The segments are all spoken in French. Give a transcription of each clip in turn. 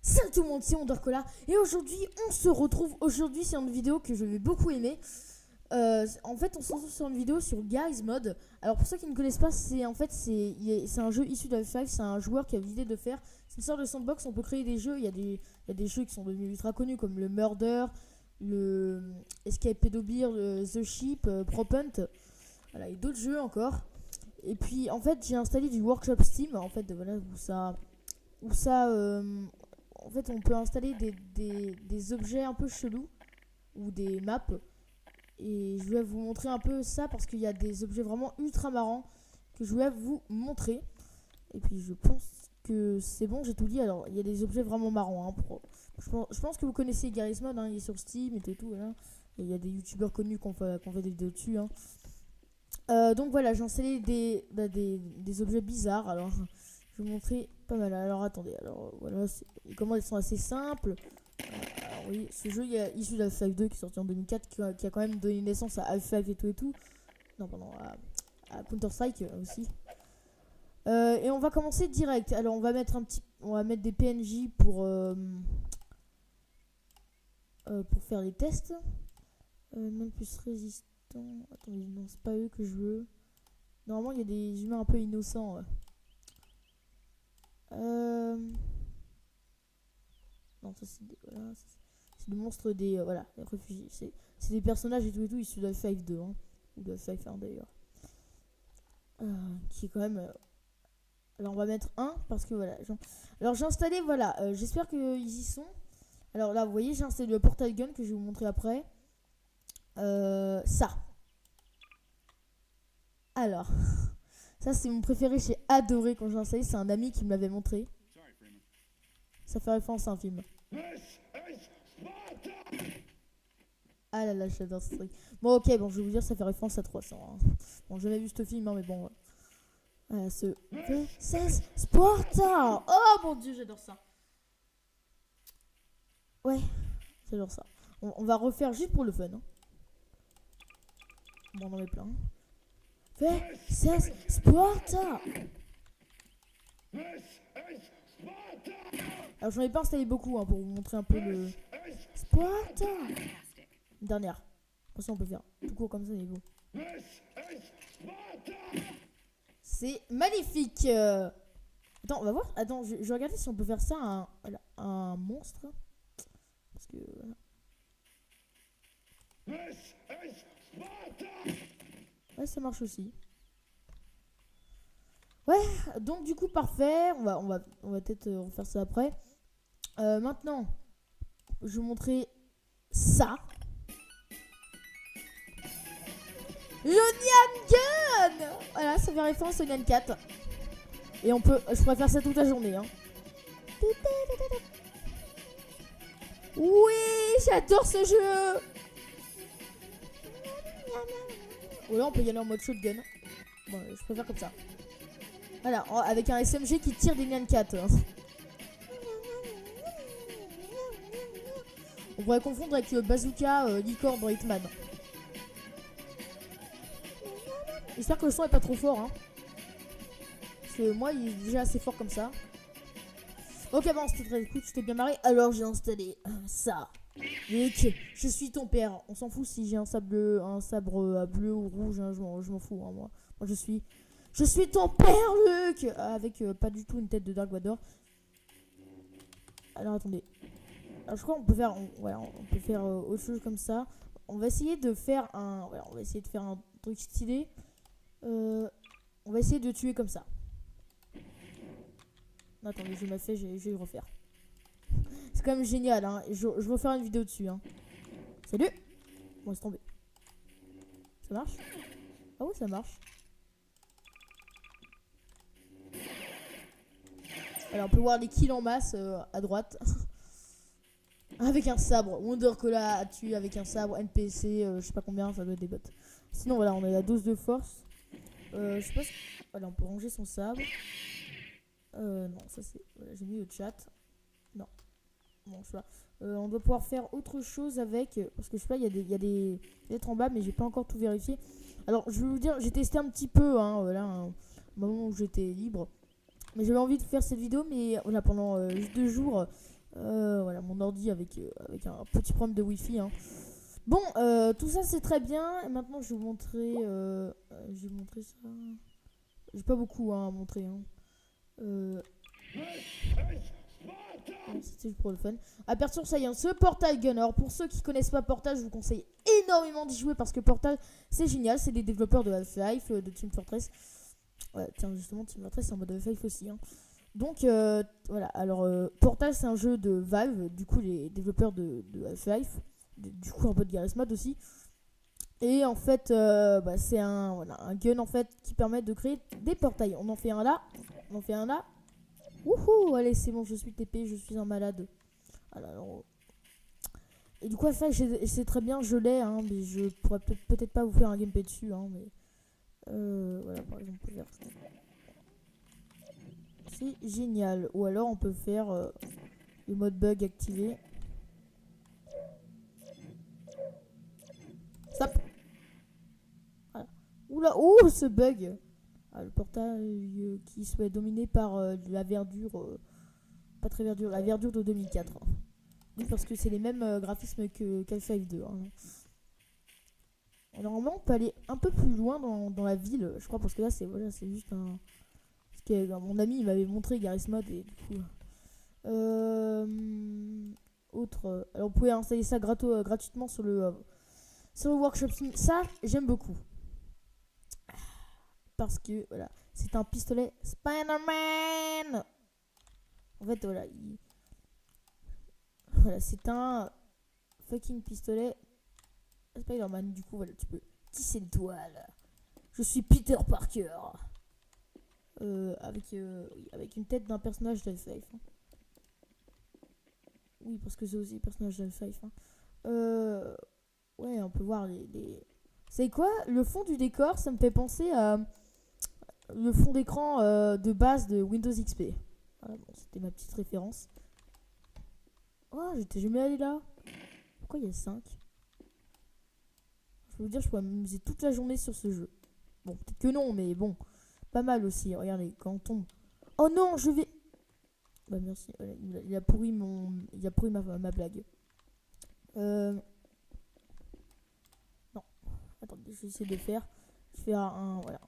Salut tout le monde, c'est Wondercola et aujourd'hui on se retrouve. Aujourd'hui c'est une vidéo que je vais beaucoup aimer. En fait on se retrouve sur une vidéo sur Garry's Mod. Alors pour ceux qui ne connaissent pas, c'est un jeu issu de Half-Life. C'est un joueur qui a l'idée de faire, c'est une sorte de sandbox. On peut créer des jeux, il y a des jeux qui sont devenus ultra connus comme le Murder, le Escape Pedobeer, le The Ship, Prop Hunt, voilà, et d'autres jeux encore. Et puis en fait j'ai installé du Workshop Steam en fait, voilà, où ça en fait on peut installer des objets un peu chelous ou des maps, et je vais vous montrer un peu ça parce qu'il y a des objets vraiment ultra marrants que je vais vous montrer. Et puis je pense que c'est bon, j'ai tout dit. Alors il y a des objets vraiment marrants, hein, je pense que vous connaissez Garry's Mod, hein, il est sur Steam et tout, voilà. Et il y a des youtubeurs connus qui ont fait des vidéos dessus, hein. Donc voilà, j'ai installé des objets bizarres. Alors je vais vous montrer pas mal. Alors attendez, alors voilà, les commandes sont assez simples. Alors oui, ce jeu il est issu de Half-Life 2 qui est sorti en 2004, qui a quand même donné naissance à Half-Life et tout. Non, pardon, à Counter-Strike aussi. Et on va commencer direct. Alors on va mettre des PNJ pour faire les tests. Même plus résistant. Attendez, non, c'est pas eux que je veux. Normalement il y a des humains un peu innocents. Non, ça c'est voilà, c'est des monstres, des voilà, des réfugiés. C'est des personnages et tout issus de Half-Life 2, hein, ou de Half-Life 1 d'ailleurs. Qui est quand même. Alors on va mettre 1 parce que voilà. Alors j'ai installé, voilà. J'espère qu'ils y sont. Alors là, vous voyez, j'ai installé le Portal Gun que je vais vous montrer après. Ça. Alors, ça c'est mon préféré. J'ai adoré quand j'ai installé. C'est un ami qui me l'avait montré. Ça fait référence à un film. Ah là là, j'adore ce truc. Bon, ok, bon, je vais vous dire, ça fait référence à 300. Hein. Bon, j'ai jamais vu ce film, hein, mais bon. Ce V16 Sparta. Oh mon dieu, j'adore ça. Ouais, j'adore ça. On va refaire juste pour le fun. Hein. Bon, on en met plein. V16 Sparta. Alors j'en ai pas installé beaucoup, hein, pour vous montrer un peu le Sparta. Une dernière. Attention, on peut faire tout court comme ça, il est beau. C'est magnifique. Attends, on va voir. Attends, je vais regarder si on peut faire ça à un monstre. Parce que voilà. Ouais, ça marche aussi. Ouais, donc du coup parfait. On va peut-être refaire ça après. Maintenant, je vais vous montrer ça. Le Nyan Gun. Voilà, ça fait référence au Nyan 4. Et je pourrais faire ça toute la journée, hein. Oui, j'adore ce jeu. Ou là on peut y aller en mode shotgun. Bon, je préfère comme ça. Voilà, avec un SMG qui tire des Nyan 4. On pourrait confondre avec le bazooka licorne dans Hitman. J'espère que le son est pas trop fort, hein. Parce que moi il est déjà assez fort comme ça. Ok, bon, c'était très cool, c'était bien marré. Alors j'ai installé ça. Luc, je suis ton père. On s'en fout si j'ai un sabre bleu ou rouge, hein, je m'en fous, hein, moi. Moi je suis ton père, Luc. Avec pas du tout une tête de Dark Vador. Alors attendez. Alors, je crois qu'on peut faire, on peut faire autre chose comme ça. On va essayer de faire un truc stylé. On va essayer de tuer comme ça. Non, attendez, je m'ai fait, je vais le refaire. C'est quand même génial, hein. Je vais faire une vidéo dessus, hein. Salut. Bon, c'est tombé. Ça marche? Ah oui, ça marche. Alors, on peut voir les kills en masse à droite. Avec un sabre. Wondercola a tué avec un sabre. NPC, je sais pas combien, ça doit être des bots. Sinon, voilà, on a la dose de force. Je sais pas si... Voilà, on peut ranger son sabre. Non, ça c'est... Voilà, j'ai mis le chat. Non. Bon, je sais pas. On doit pouvoir faire autre chose avec... Parce que je sais pas, il y a des lettres en bas, mais j'ai pas encore tout vérifié. Alors, je vais vous dire, j'ai testé un petit peu, hein, voilà, un moment où j'étais libre. Mais j'avais envie de faire cette vidéo, mais voilà, pendant juste 2 jours, Voilà, mon ordi avec un petit problème de wifi, hein. Bon, tout ça c'est très bien. Et maintenant je vais vous montrer. Je vais vous montrer ça. J'ai pas beaucoup à montrer, hein. C'était pour le fun. Aperture Science, Portal Gun. Alors pour ceux qui connaissent pas Portal, je vous conseille énormément d'y jouer parce que Portal c'est génial. C'est des développeurs de Half-Life, de Team Fortress. Ouais, tiens, justement, Team Fortress c'est en mode Half-Life aussi, hein. Donc voilà, alors Portal c'est un jeu de Valve, du coup les développeurs de Half-Life, du coup un peu de Garry's Mod aussi. Et en fait c'est un gun en fait qui permet de créer des portails. On en fait un là, on en fait un là. Wouhou, allez c'est bon, je suis TP, je suis un malade. Alors, et du coup Half-Life c'est très bien, je l'ai, hein, mais je pourrais peut-être pas vous faire un gameplay dessus, hein, mais voilà par exemple on peut faire ça. C'est génial. Ou alors on peut faire le mode bug activé. Stop. Voilà. Oula, oh ce bug. Le portail qui soit dominé par la verdure. Pas très verdure, la verdure de 2004. Oui, parce que c'est les mêmes graphismes que Half-Life 2. Hein. Normalement on peut aller un peu plus loin dans la ville, je crois, parce que là c'est voilà, c'est juste un... Mon ami il m'avait montré Garry's Mod et du coup autre alors vous pouvez installer ça gratuitement sur le workshop Steam. Ça j'aime beaucoup parce que voilà, c'est un pistolet Spider-Man. En fait voilà, c'est un fucking pistolet Spider-Man. Du coup voilà, tu peux tisser une toile. Je suis Peter Parker. Avec une tête d'un personnage d'Half-Life. Hein. Oui, parce que c'est aussi le personnage d'Half-Life. Hein. Ouais, on peut voir les... C'est quoi? Le fond du décor, ça me fait penser à le fond d'écran de base de Windows XP. Voilà, bon, c'était ma petite référence. Oh, j'étais jamais allé là. Pourquoi il y a 5? Je peux vous dire, je pourrais m'amuser toute la journée sur ce jeu. Bon, peut-être que non, mais bon. Pas mal aussi, regardez, quand on tombe. Oh non, je vais... Bah merci, il a pourri ma blague. Non. Attendez, je vais essayer de le faire. Je vais faire un... Voilà.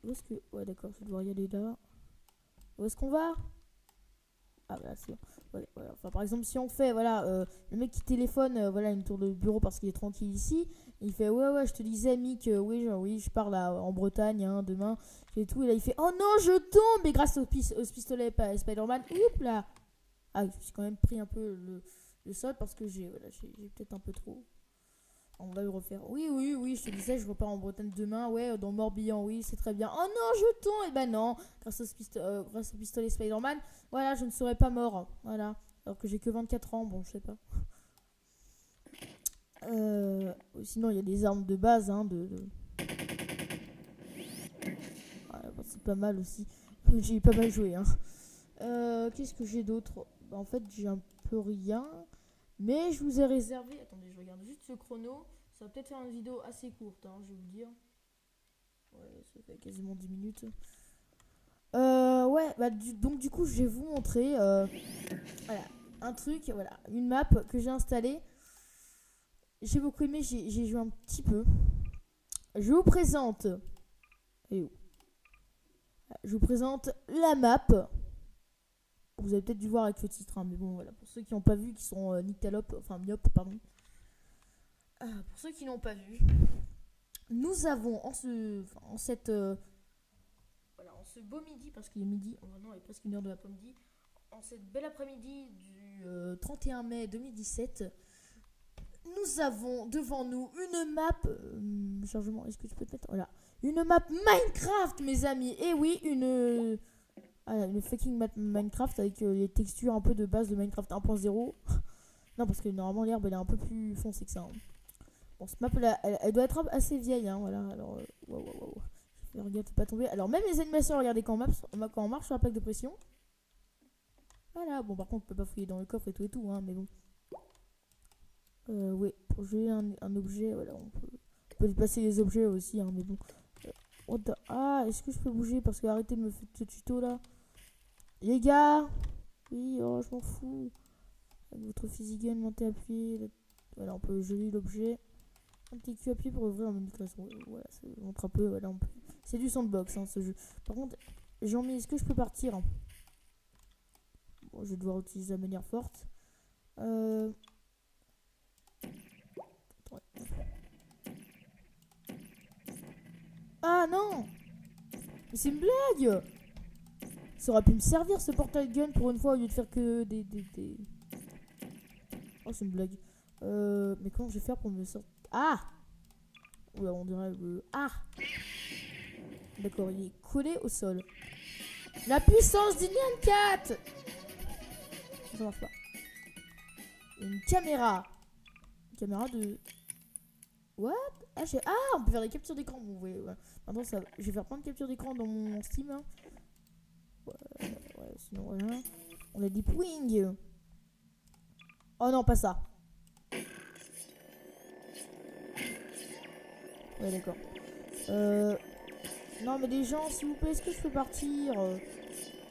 Où est-ce que... Ouais d'accord, je vais devoir y aller là. Où est-ce qu'on va? Ah voilà, c'est bon. Voilà. Enfin, par exemple, si on fait, voilà, le mec qui téléphone, voilà, une tour de bureau parce qu'il est tranquille ici, il fait, ouais, je te disais, Mick, oui, je pars là en Bretagne, hein, demain, et tout, et là, il fait, oh non, je tombe, et grâce au pistolet Spider-Man, oups là. Ah, je me suis quand même pris un peu le sol parce que j'ai peut-être un peu trop. On va le refaire. Oui, je te disais, je repars en Bretagne demain, ouais, dans Morbihan, oui, c'est très bien. Oh non, je tombe, et ben non, grâce au pistolet Spider-Man, voilà, je ne serais pas mort, voilà. Alors que j'ai que 24 ans, bon, je sais pas. Sinon, il y a des armes de base, hein, voilà, bon, c'est pas mal aussi. J'ai pas mal joué, hein. Qu'est-ce que j'ai d'autre? Bah, en fait, j'ai un peu rien. Mais je vous ai réservé... Attendez, je regarde juste le chrono. Ça va peut-être faire une vidéo assez courte, hein, je vais vous dire. Ouais, ça fait quasiment 10 minutes. Ouais, bah donc du coup, je vais vous montrer voilà, un truc, voilà, une map que j'ai installée. J'ai beaucoup aimé, j'ai joué un petit peu. Je vous présente... Et où? Je vous présente la map. Vous avez peut-être dû voir avec le titre, hein, mais bon, voilà. Pour ceux qui n'ont pas vu, qui sont myopes, pardon. Pour ceux qui n'ont pas vu, nous avons en ce beau midi, parce qu'il est midi, maintenant il est presque 1h de l'après-midi, en cette belle après-midi du 31 mai 2017, nous avons devant nous une map, chargement, est-ce que tu peux te mettre, voilà, une map Minecraft, mes amis, et oui, une fucking map Minecraft avec les textures un peu de base de Minecraft 1.0. Non, parce que normalement l'herbe elle est un peu plus foncée que ça. Hein. Bon, cette map elle doit être assez vieille, hein, voilà. Alors, waouh. Regarde, faut pas tomber. Alors, même les animations, regardez quand on marche sur la plaque de pression. Voilà, bon, par contre, on peut pas fouiller dans le coffre et tout, hein, mais bon. Oui, pour jouer un objet, voilà, on peut déplacer les objets aussi, hein, mais bon. Ah, est-ce que je peux bouger? Parce que arrêtez de me faire ce tuto là. Les gars, Oui, oh, je m'en fous. Avec votre physique montez appuyez. Voilà, on peut geler l'objet. Un petit cul appuyé pour ouvrir un menu classement. Voilà, ça montre un peu. Voilà, c'est du sandbox, hein, ce jeu. Par contre, Jean-Mi, est-ce que je peux partir? Bon, je vais devoir utiliser la manière forte. Ah non! Mais c'est une blague! Ça aurait pu me servir ce portail gun pour une fois au lieu de faire que des... Oh, c'est une blague. Mais comment je vais faire pour me sortir? Ah! Ouais, on dirait... Ah! D'accord, il est collé au sol. La puissance du Nyan 4! Ça marche pas. Une caméra. Une caméra de... What? On peut faire des captures d'écran. Bon, ouais. Maintenant, je vais faire plein de captures d'écran dans mon Steam. Hein. Ouais, sinon, voilà. On a des Wing. Oh non, pas ça. Ouais, d'accord. Non, mais les gens, s'il vous plaît, est-ce que je peux partir?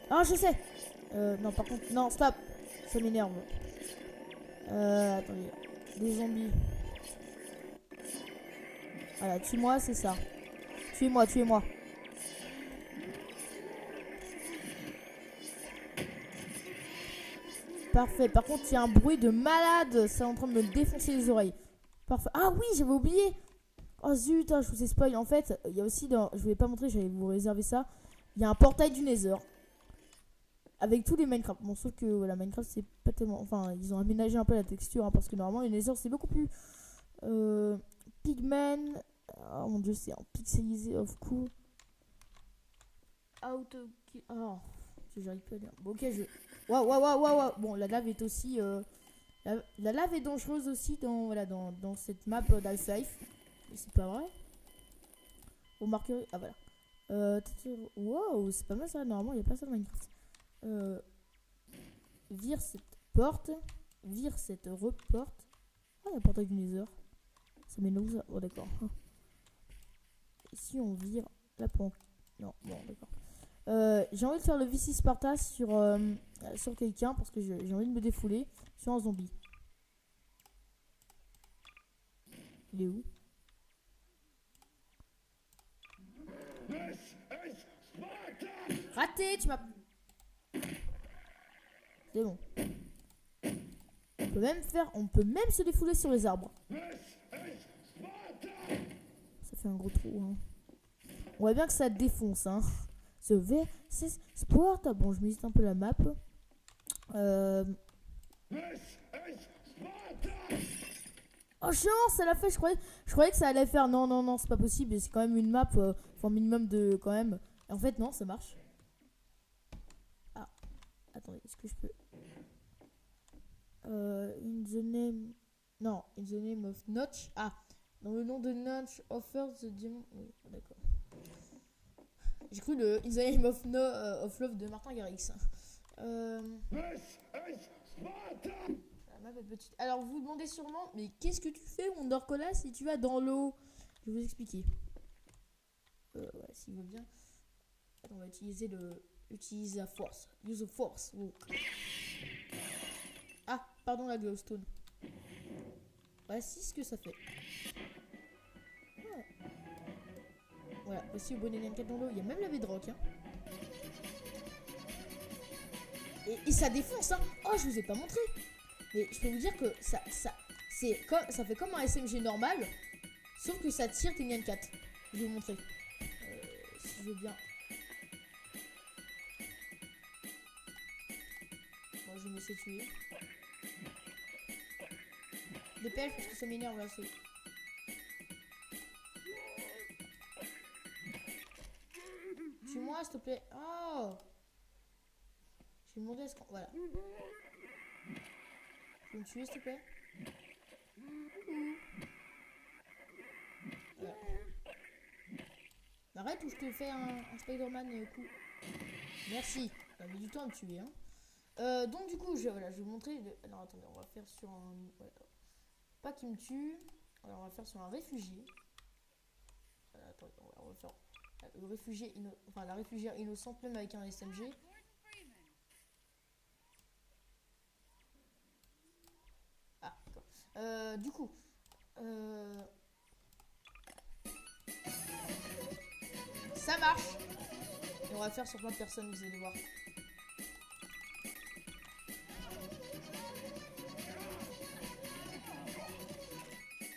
Ah, je sais. Non, par contre, non, stop. Ça m'énerve. Attendez. Des zombies. Voilà, tue-moi, c'est ça. Tuez-moi, tuez-moi. Parfait. Par contre, il y a un bruit de malade. C'est en train de me défoncer les oreilles. Parfait. Ah oui, j'avais oublié. Oh zut, hein, je vous ai spoil. En fait, il y a aussi dans... Je voulais pas montrer, j'allais vous réserver ça. Il y a un portail du Nether. Avec tous les Minecraft. Bon, sauf que voilà, Minecraft, c'est pas tellement... Enfin, ils ont aménagé un peu la texture. Hein, parce que normalement, le Nether, c'est beaucoup plus... Pigman. Oh mon dieu, c'est en pixelisé, of course. Auto... Oh, j'arrive pas à dire. Bon, ok, je... Waouh. Bon, la lave est aussi... La lave est dangereuse aussi dans, voilà, dans cette map d'Half-Life. Mais c'est pas vrai. Vous marquerez... Ah, voilà. Wow, c'est pas mal ça. Normalement, il n'y a pas ça dans Minecraft. Vire cette porte. Vire cette reporte. Ah, la portail du Nether. Ça mène où ça? Oh, d'accord. Et si on vire la pompe? Non, bon, d'accord. J'ai envie de faire le VC Sparta sur quelqu'un parce que j'ai envie de me défouler sur un zombie. Il est où? Raté, tu m'as... C'est bon. On peut même se défouler sur les arbres. Ça fait un gros trou, hein. On voit bien que ça défonce, hein. Ce VS Sparta. Bon, je m'hésite un peu la map. Oh chance, ça l'a fait, je croyais que ça allait faire. Non, c'est pas possible, c'est quand même une map, faut un minimum de quand même. Et en fait non, ça marche. Ah, attendez, est-ce que je peux... in the name... Non, in the name of Notch. Ah, dans le nom de Notch offers the diamond... Oui, d'accord. J'ai cru le in the name of, of love de Martin Garrix. La map est petite. Alors vous vous demandez sûrement, mais qu'est-ce que tu fais mon Dorcola si tu vas dans l'eau? Je vais vous expliquer. Ouais, s'il veut bien. Attends, on va utiliser la force. Use the force. Oh. Ah, pardon la glowstone. Voici ce que ça fait. Ouais. Voilà, voici le bonnet Nyan4 dans l'eau. Il y a même la bedrock. Hein. Et ça défonce, hein. Oh, je vous ai pas montré. Mais je peux vous dire que ça fait comme un SMG normal, sauf que ça tire tes Nyan 4. Je vais vous montrer. Si je veux bien. Bon, je vais me laisser tuer. Dépêche parce que ça m'énerve là. Tue-moi s'il te plaît. Oh, j'ai demandé à ce qu'on... Voilà. Tu peux me tuer s'il te plaît? Voilà. Arrête ou je te fais un Spider-Man coup. Merci. Ça mis du temps à me tuer. Hein. Donc du coup, je vais vous montrer... Alors attendez, on va faire sur un... Voilà. Pas qu'il me tue. Alors on va faire sur un réfugié. Attendez, on va faire... Le réfugié la réfugière innocente même avec un SMG. Du coup, ça marche. Et on va faire sur plein de personnes, vous allez voir.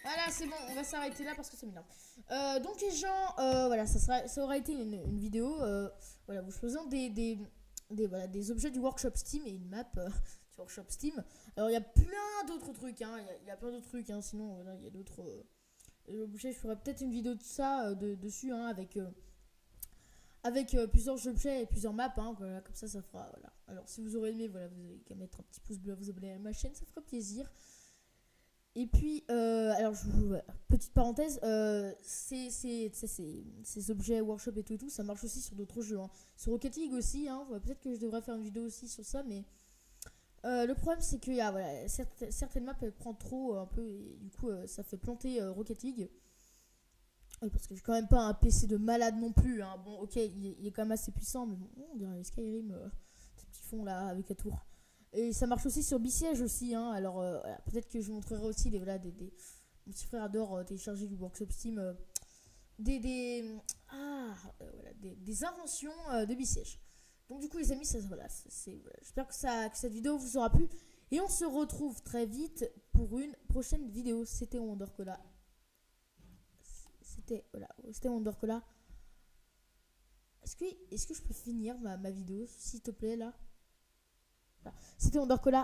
Voilà, c'est bon, on va s'arrêter là parce que c'est m'énerve. Donc les gens, voilà, ça aura été une vidéo, voilà, vous choisissant voilà, des objets du workshop Steam et une map du workshop Steam. Alors il y a plein d'autres trucs, hein, il y a plein d'autres trucs, hein, sinon voilà, il y a d'autres objets. Je ferai peut-être une vidéo de ça dessus, hein, avec plusieurs objets et plusieurs maps, hein, voilà, comme ça fera, voilà. Alors si vous aurez aimé, voilà, vous avez qu'à mettre un petit pouce bleu, vous abonner à ma chaîne, ça fera plaisir. Et puis, alors, petite parenthèse, ces objets workshop et tout, ça marche aussi sur d'autres jeux, hein. Sur Rocket League aussi, hein. Ouais, peut-être que je devrais faire une vidéo aussi sur ça, mais le problème c'est que voilà, certaines maps elles prennent trop un peu, et du coup, ça fait planter Rocket League. Parce que j'ai quand même pas un PC de malade non plus, hein. Bon, ok, il est quand même assez puissant, mais bon, on dirait les Skyrim, ces petits fonds là avec la tour. Et ça marche aussi sur Besiege aussi, hein. Alors voilà, peut-être que je vous montrerai aussi voilà, mon petit frère adore télécharger du workshop Steam, voilà, des inventions de Besiege. Donc du coup les amis, voilà, voilà, j'espère que cette vidéo vous aura plu. Et on se retrouve très vite pour une prochaine vidéo. C'était Wondercola. C'était Wondercola. Est-ce que je peux finir ma vidéo, s'il te plaît, là? Voilà. C'était Wondercola.